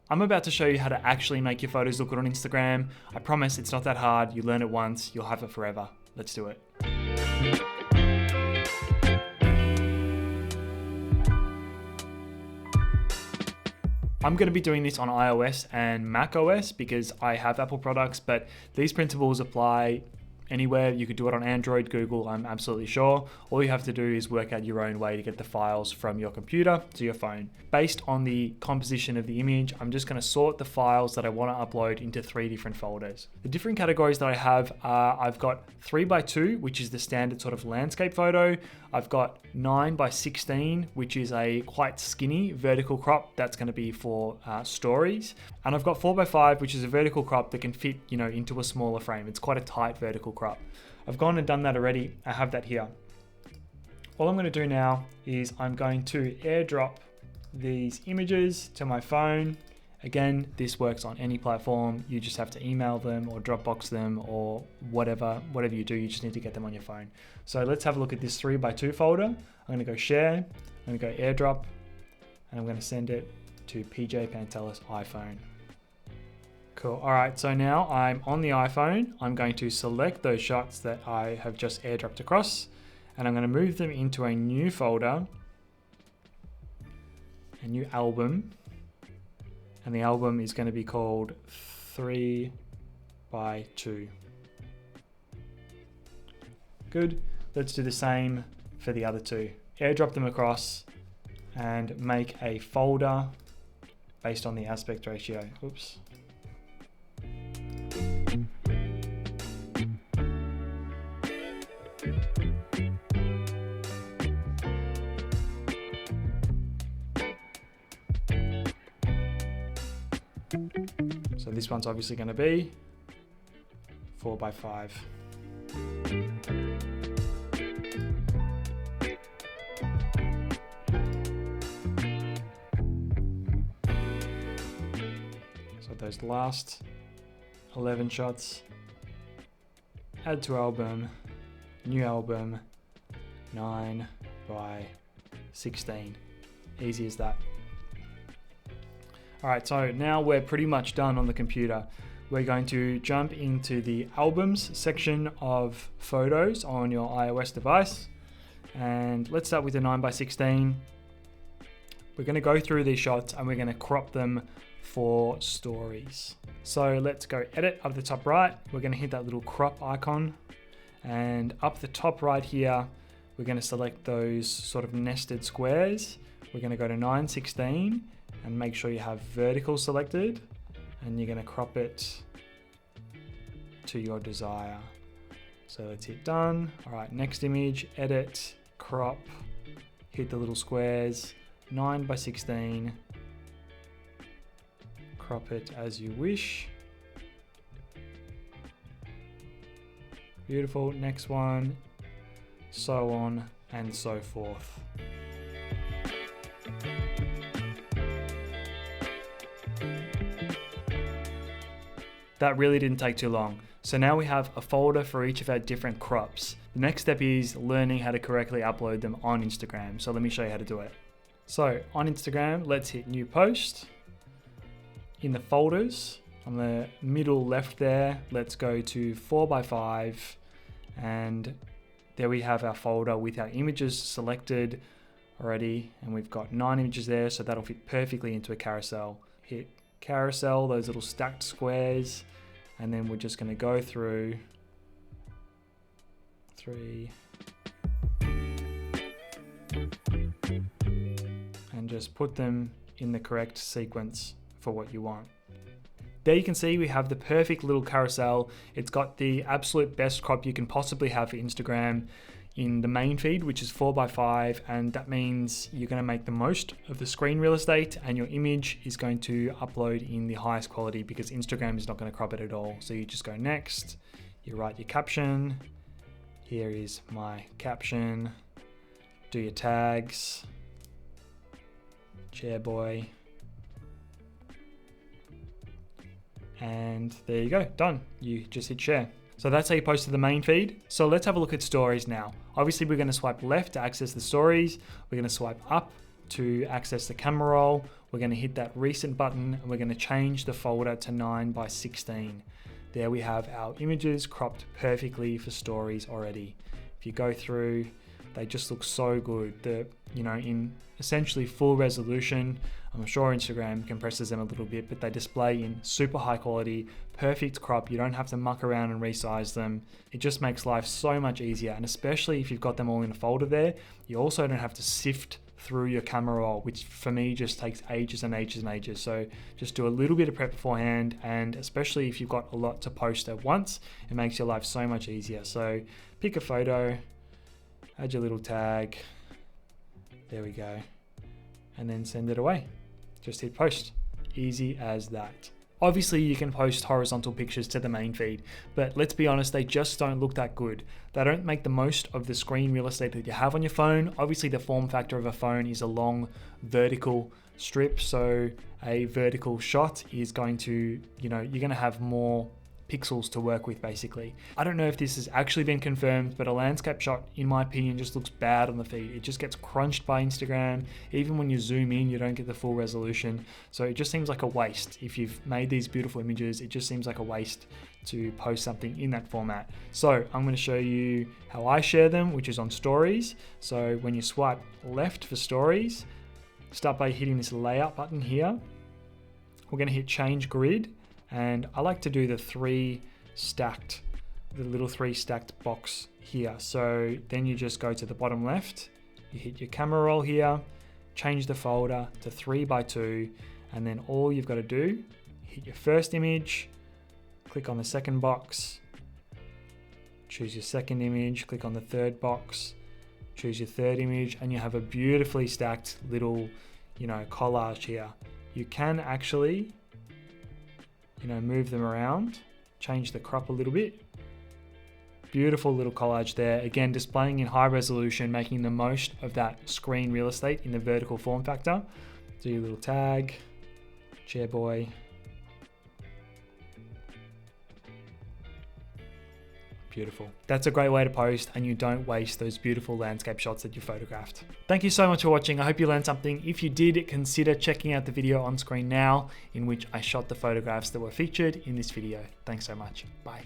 I'm about to show you how to actually make your photos look good on Instagram. I promise it's not that hard. You learn it once, you'll have it forever. Let's do it. I'm going to be doing this on iOS and Mac OS because I have Apple products, but these principles apply anywhere. You could do it on Android, Google, I'm absolutely sure. All you have to do is work out your own way to get the files from your computer to your phone. Based on the composition of the image, I'm just going to sort the files that I want to upload into 3 different folders. The different categories that I have are, I've got 3x2, which is the standard sort of landscape photo. I've got 9x16, which is a quite skinny vertical crop. That's going to be for stories. And I've got 4x5, which is a vertical crop that can fit, into a smaller frame. It's quite a tight vertical crop. I've gone and done that already. I have that here. All I'm going to do now is I'm going to airdrop these images to my phone. Again, this works on any platform. You just have to email them or Dropbox them or whatever you do, you just need to get them on your phone. So let's have a look at this 3x2 folder. I'm going to go share, I'm going to go airdrop, and I'm going to send it to PJ Pantelis iPhone. Cool. All right, so now I'm on the iPhone. I'm going to select those shots that I have just airdropped across, and I'm going to move them into a new folder, a new album, and the album is going to be called 3x2. Good. Let's do the same for the other two. Airdrop them across and make a folder based on the aspect ratio. Oops. So this one's obviously going to be 4x5. So those last 11 shots, add to album, new album, 9x16. Easy as that. All right, so now we're pretty much done on the computer. We're going to jump into the albums section of photos on your iOS device. And let's start with the 9x16. We're going to go through these shots and we're going to crop them for stories. So let's go edit up the top right. We're going to hit that little crop icon. And up the top right here, we're going to select those sort of nested squares. We're going to go to 9:16 and make sure you have vertical selected, and you're going to crop it to your desire. So let's hit done. All right, next image, edit, crop, hit the little squares, 9:16, crop it as you wish. Beautiful, next one, so on and so forth. That really didn't take too long. So now we have a folder for each of our different crops. The next step is learning how to correctly upload them on Instagram. So let me show you how to do it. So on Instagram, let's hit new post. In the folders, on the middle left there, let's go to 4x5, and there we have our folder with our images selected already, and we've got 9 images there, so that'll fit perfectly into a carousel. Hit carousel, those little stacked squares, and then we're just going to go through 3 and just put them in the correct sequence for what you want. There you can see we have the perfect little carousel. It's got the absolute best crop you can possibly have for Instagram in the main feed, which is 4x5, and that means you're going to make the most of the screen real estate, and your image is going to upload in the highest quality because Instagram is not going to crop it at all. So you just go next, you write your caption. Here is my caption. Do your tags. Chairboy. And there you go, done. You just hit share. So that's how you post to the main feed. So let's have a look at stories now. Obviously, we're going to swipe left to access the stories. We're going to swipe up to access the camera roll. we're going to hit that recent button and we're going to change the folder to 9:16. There we have our images cropped perfectly for stories already. If you go through, they just look so good. They're, in essentially full resolution. I'm sure Instagram compresses them a little bit, but they display in super high quality, perfect crop. You don't have to muck around and resize them. It just makes life so much easier. And especially if you've got them all in a folder there, you also don't have to sift through your camera roll, which for me just takes ages and ages and ages. So just do a little bit of prep beforehand, and especially if you've got a lot to post at once, it makes your life so much easier. So pick a photo, add your little tag, there we go, and then send it away. Just hit post, easy as that. Obviously you can post horizontal pictures to the main feed, but let's be honest, they just don't look that good. They don't make the most of the screen real estate that you have on your phone. Obviously the form factor of a phone is a long vertical strip, so a vertical shot is going to, you're going to have more pixels to work with basically. I don't know if this has actually been confirmed, but a landscape shot, in my opinion, just looks bad on the feed. It just gets crunched by Instagram. Even when you zoom in, you don't get the full resolution. So it just seems like a waste. If you've made these beautiful images, it just seems like a waste to post something in that format. So I'm going to show you how I share them, which is on stories. So when you swipe left for stories, start by hitting this layout button here. We're going to hit change grid. And I like to do the little three stacked box here. So then you just go to the bottom left, you hit your camera roll here, change the folder to 3x2, and then all you've got to do, hit your first image, click on the second box, choose your second image, click on the third box, choose your third image, and you have a beautifully stacked little, collage here. You can actually move them around, change the crop a little bit. Beautiful little collage there. Again, displaying in high resolution, making the most of that screen real estate in the vertical form factor. Do your little tag, chairboy. Beautiful. That's a great way to post, and you don't waste those beautiful landscape shots that you photographed. Thank you so much for watching. I hope you learned something. If you did, consider checking out the video on screen now in which I shot the photographs that were featured in this video. Thanks so much. Bye.